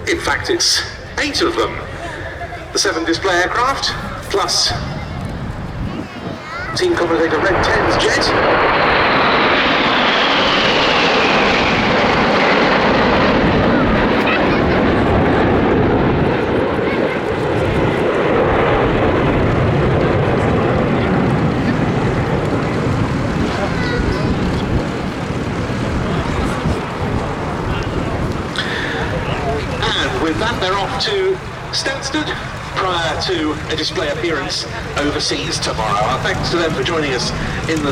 In fact, it's 8 of them. The 7 display aircraft, plus Team Commentator Red 10's jet. With that, they're off to Stanstead prior to a display appearance overseas tomorrow. Our thanks to them for joining us in the